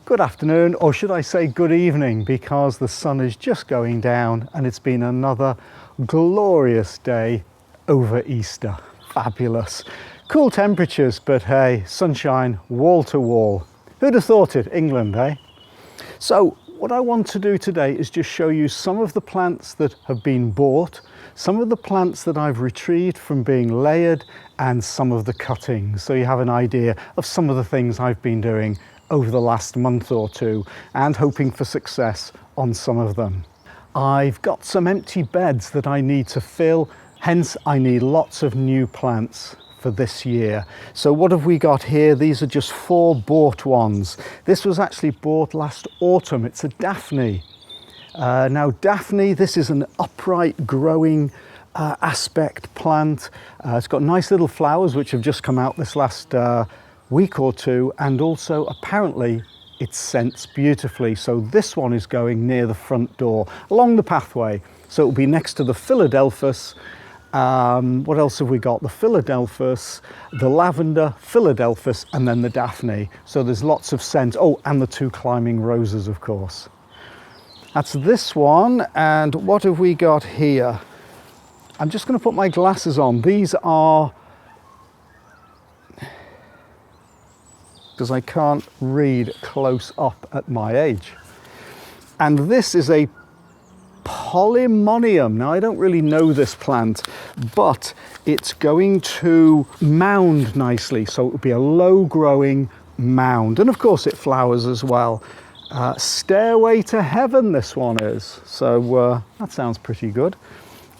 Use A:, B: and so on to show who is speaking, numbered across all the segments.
A: Good afternoon, or should I say good evening, because the sun is just going down and it's been another glorious day over Easter. Fabulous. Cool temperatures, but hey, sunshine wall to wall. Who'd have thought it, England, eh? So what I want to do today is just show you some of the plants that have been bought, some of the plants that I've retrieved from being layered, and some of the cuttings, so you have an idea of some of the things I've been doing over the last month or two, and hoping for success on some of them. I've got some empty beds that I need to fill, hence I need lots of new plants for this year. So what have we got here? These are just 4 bought ones. This was actually bought last autumn. It's a Daphne. Now Daphne, this is an upright growing aspect plant. It's got nice little flowers which have just come out this last week or two, and also apparently it scents beautifully. So this one is going near the front door along the pathway, so it'll be next to the Philadelphus. What else have we got? The Philadelphus, the lavender, Philadelphus, and then the Daphne. So there's lots of scent. Oh, and the 2 climbing roses, of course. That's this one. And what have we got here? I'm just going to put my glasses on. These are, because I can't read close up at my age. And this is a Polymonium. Now I don't really know this plant, but it's going to mound nicely. So it'll be a low growing mound. And of course it flowers as well. Stairway to Heaven, this one is. So that sounds pretty good.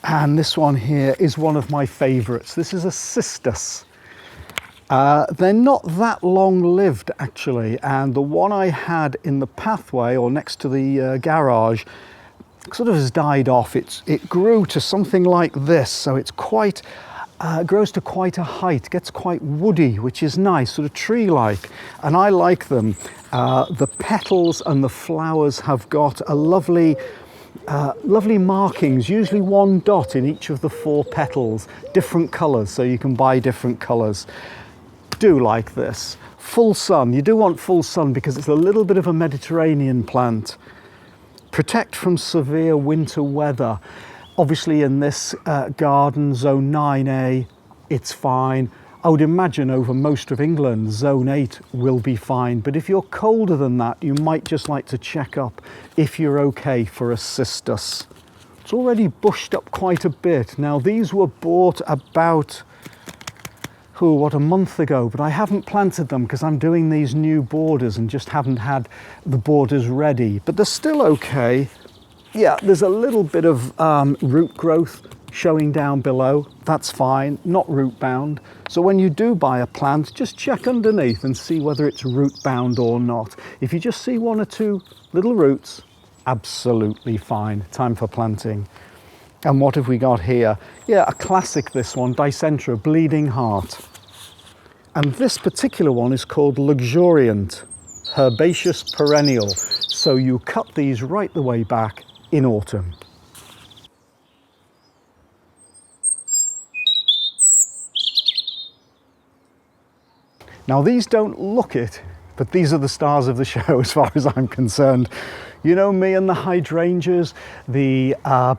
A: And this one here is one of my favorites. This is a cistus. They're not that long lived actually, and the one I had in the pathway or next to the garage sort of has died off. It grew to something like this, so it's quite grows to quite a height, gets quite woody, which is nice, sort of tree-like, and I like them. The petals and the flowers have got a lovely markings, usually 1 dot in each of the 4 petals, different colours, so you can buy different colours. Do like this. Full sun, you do want full sun because it's a little bit of a Mediterranean plant. Protect from severe winter weather. Obviously in this garden, zone 9A, it's fine. I would imagine over most of England, zone 8 will be fine. But if you're colder than that, you might just like to check up if you're okay for a cistus. It's already bushed up quite a bit. Now these were bought about a month ago, but I haven't planted them because I'm doing these new borders and just haven't had the borders ready, but they're still okay. Yeah, there's a little bit of root growth showing down below. That's fine, not root bound. So when you do buy a plant, just check underneath and see whether it's root bound or not. If you just see 1 or 2 little roots, absolutely fine, time for planting. And what have we got here? Yeah, a classic, this one, Dicentra, Bleeding Heart. And this particular one is called Luxuriant, Herbaceous Perennial. So you cut these right the way back in autumn. Now these don't look it, but these are the stars of the show as far as I'm concerned. You know me and the hydrangeas, the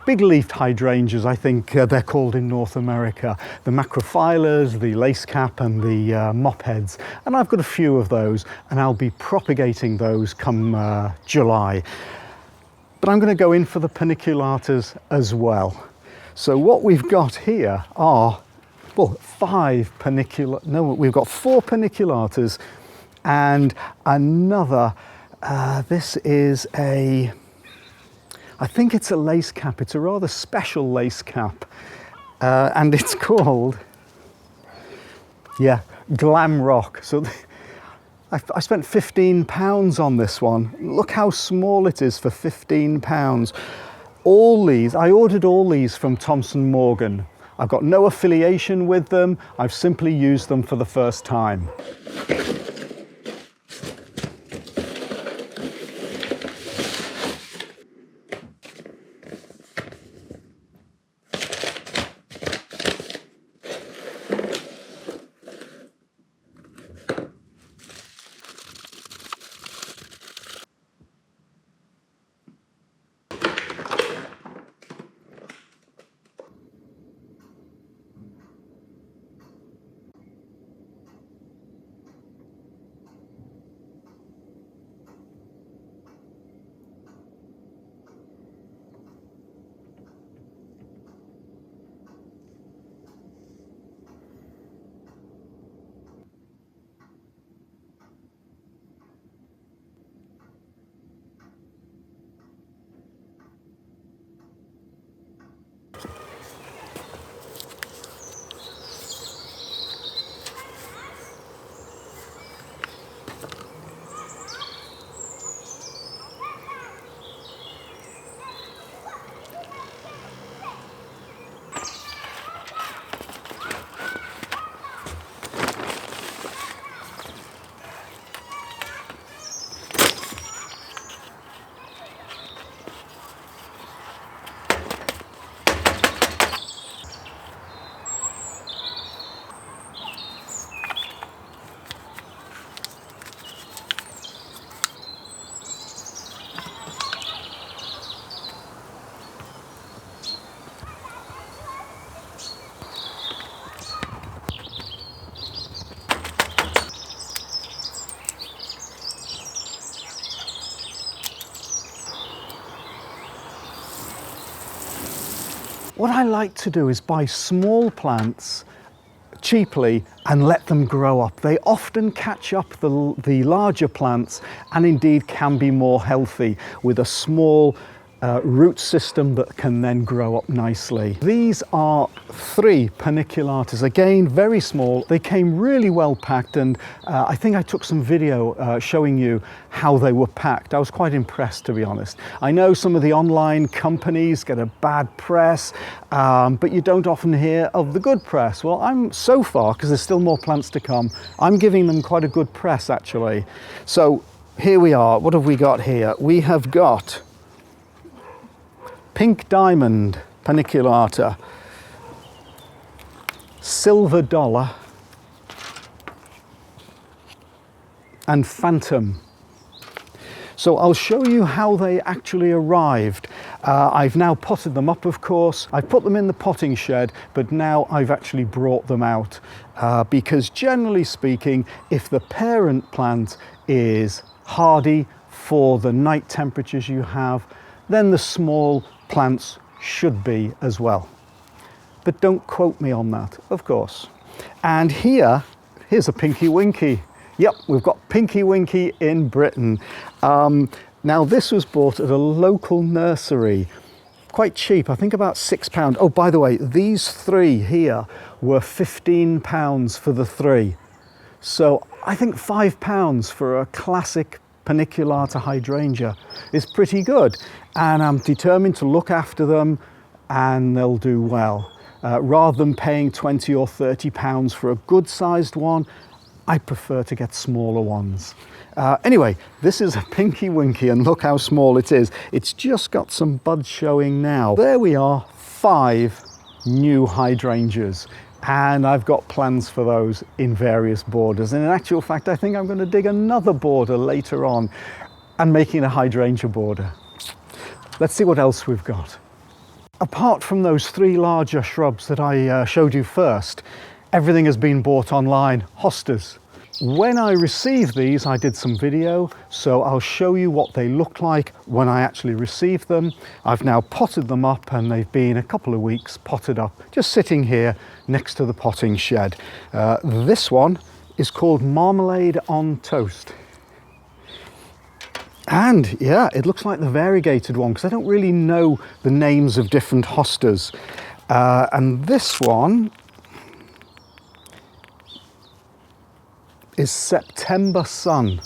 A: big-leafed hydrangeas, I think they're called in North America. The macrophyllus, the lacecap, and the mopheads. And I've got a few of those, and I'll be propagating those come July. But I'm going to go in for the paniculatas as well. So what we've got here are, well, we've got 4 paniculatas and another. This is I think it's a lace cap. It's a rather special lace cap, and it's called, yeah, Glam Rock. So I spent £15 on this one. Look how small it is for £15. All these, I ordered all these from Thomson Morgan. I've got no affiliation with them. I've simply used them for the first time. What I like to do is buy small plants cheaply and let them grow up. They often catch up the larger plants and indeed can be more healthy with a small root system that can then grow up nicely. These are 3 paniculatas, again very small. They came really well packed, and I think I took some video showing you how they were packed. I was quite impressed, to be honest. I know some of the online companies get a bad press, but you don't often hear of the good press. Well, I'm so far, because there's still more plants to come, I'm giving them quite a good press actually. So here we are. What have we got here? We have got Pink Diamond Paniculata, Silver Dollar, and Phantom. So I'll show you how they actually arrived. I've now potted them up, of course. I put them in the potting shed, but now I've actually brought them out because generally speaking, if the parent plant is hardy for the night temperatures you have, then the small plants should be as well. But don't quote me on that, of course. And here's a Pinky Winky. Yep, we've got Pinky Winky in Britain. Now this was bought at a local nursery, quite cheap, I think about £6. Oh, by the way, these 3 here were £15 for the 3. So I think £5 for a classic Paniculata hydrangea is pretty good, and I'm determined to look after them and they'll do well. Rather than paying 20 or 30 pounds for a good sized one, I prefer to get smaller ones. Anyway, this is a Pinky Winky, and look how small it is. It's just got some buds showing now. There we are, 5 new hydrangeas. And I've got plans for those in various borders. And in actual fact, I think I'm going to dig another border later on and making a hydrangea border. Let's see what else we've got. Apart from those 3 larger shrubs that I showed you first, everything has been bought online, hostas. When I received these, I did some video, so I'll show you what they look like when I actually received them. I've now potted them up, and they've been a couple of weeks potted up, just sitting here next to the potting shed. This one is called Marmalade on Toast. And yeah, it looks like the variegated one, because I don't really know the names of different hostas. And this one is September Sun.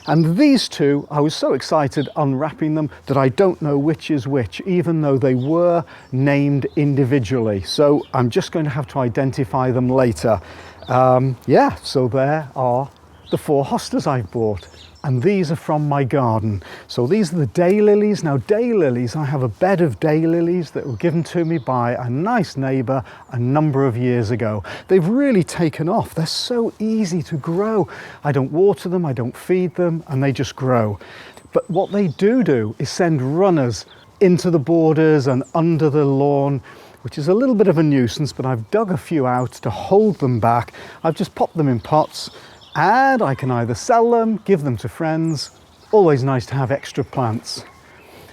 A: And these 2, I was so excited unwrapping them that I don't know which is which, even though they were named individually. So I'm just going to have to identify them later. Yeah, so there are the 4 hostas I've bought. And these are from my garden. So these are the daylilies. Now daylilies, I have a bed of daylilies that were given to me by a nice neighbour a number of years ago. They've really taken off. They're so easy to grow. I don't water them, I don't feed them, and they just grow. But what they do is send runners into the borders and under the lawn, which is a little bit of a nuisance, but I've dug a few out to hold them back. I've just popped them in pots, and I can either sell them, give them to friends. Always nice to have extra plants.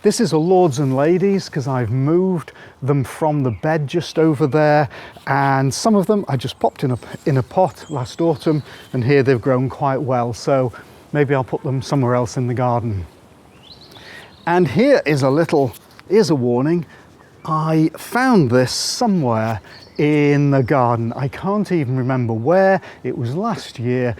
A: This is a Lords and Ladies, because I've moved them from the bed just over there, and some of them I just popped in a pot last autumn, and here they've grown quite well, so maybe I'll put them somewhere else in the garden. And here's a warning. I found this somewhere in the garden. I can't even remember where. It was last year.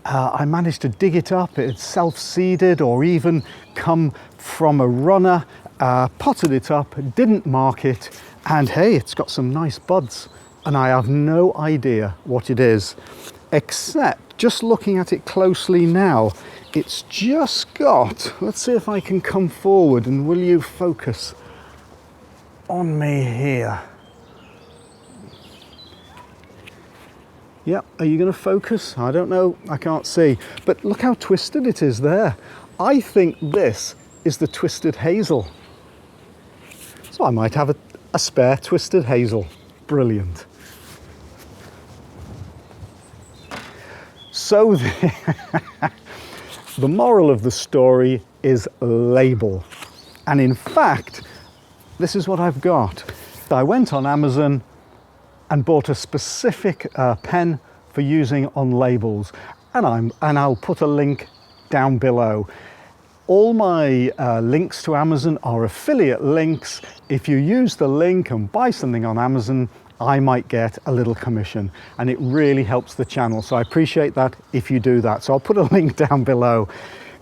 A: I managed to dig it up. It's self-seeded or even come from a runner. Potted it up, didn't mark it, and hey, it's got some nice buds. And I have no idea what it is, except just looking at it closely now, it's just got, let's see if I can come forward and will you focus on me here. Yeah, are you going to focus? I don't know, I can't see. But look how twisted it is there. I think this is the twisted hazel. So I might have a spare twisted hazel. Brilliant. So the moral of the story is label. And in fact, this is what I've got. fact, I went on Amazon and bought a specific pen for using on labels, and I'll put a link down below. All my links to Amazon are affiliate links. If you use the link and buy something on Amazon, I might get a little commission, and it really helps the channel. So I appreciate that if you do that. So I'll put a link down below.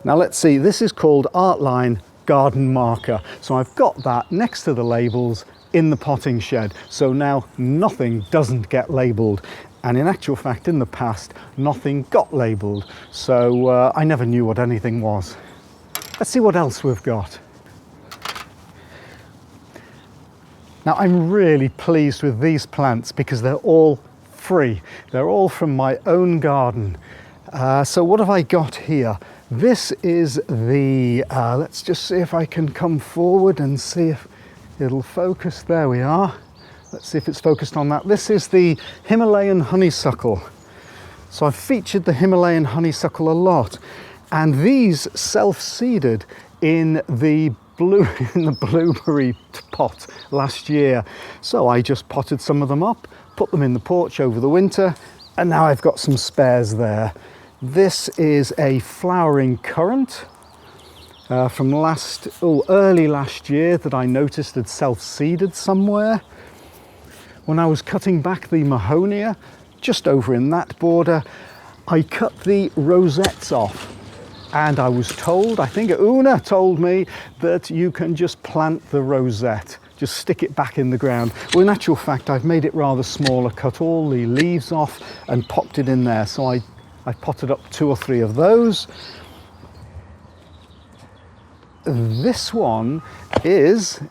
A: Now let's see, this is called Artline Garden Marker. So I've got that next to the labels in the potting shed. So now nothing doesn't get labeled. And in actual fact, in the past, nothing got labeled. So I never knew what anything was. Let's see what else we've got. Now I'm really pleased with these plants because they're all free. They're all from my own garden. So what have I got here? This is the, let's just see if I can come forward and see if it'll focus. There we are. Let's see if it's focused on that. This is the Himalayan honeysuckle. So I've featured the Himalayan honeysuckle a lot. And these self-seeded in the blueberry pot last year. So I just potted some of them up, put them in the porch over the winter, and now I've got some spares there. This is a flowering currant from early last year that I noticed had self-seeded somewhere. When I was cutting back the Mahonia, just over in that border, I cut the rosettes off. And I was told, I think Una told me, that you can just plant the rosette, just stick it back in the ground. Well, in actual fact, I've made it rather smaller, cut all the leaves off and popped it in there. So I potted up 2 or 3 of those. This one is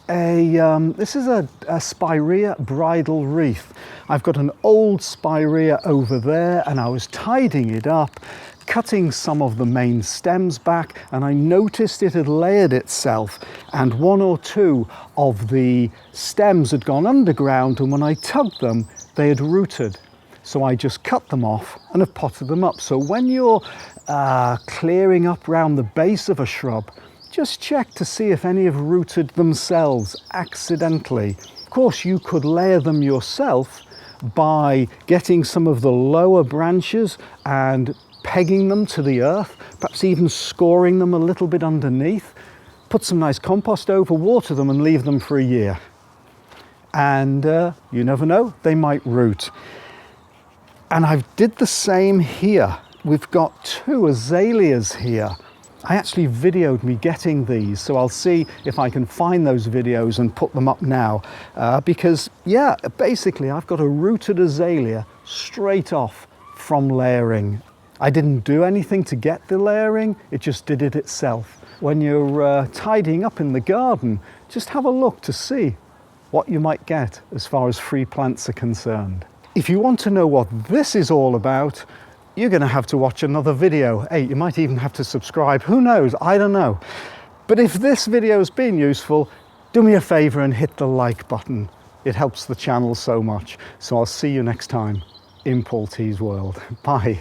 A: this is a spirea bridal wreath. I've got an old spirea over there, and I was tidying it up, cutting some of the main stems back, and I noticed it had layered itself, and 1 or 2 of the stems had gone underground, and when I tugged them, they had rooted. So I just cut them off and have potted them up. So when you're clearing up around the base of a shrub, just check to see if any have rooted themselves accidentally. Of course, you could layer them yourself by getting some of the lower branches and pegging them to the earth, perhaps even scoring them a little bit underneath, put some nice compost over, water them and leave them for a year. And you never know, they might root. And I did the same here. We've got 2 azaleas here. I actually videoed me getting these, so I'll see if I can find those videos and put them up now. Because, yeah, basically I've got a rooted azalea straight off from layering. I didn't do anything to get the layering, it just did it itself. When you're tidying up in the garden, just have a look to see what you might get as far as free plants are concerned. If you want to know what this is all about, you're going to have to watch another video. Hey, you might even have to subscribe. Who knows? I don't know. But if this video has been useful, do me a favor and hit the like button. It helps the channel so much. So I'll see you next time in Paul T's World. Bye.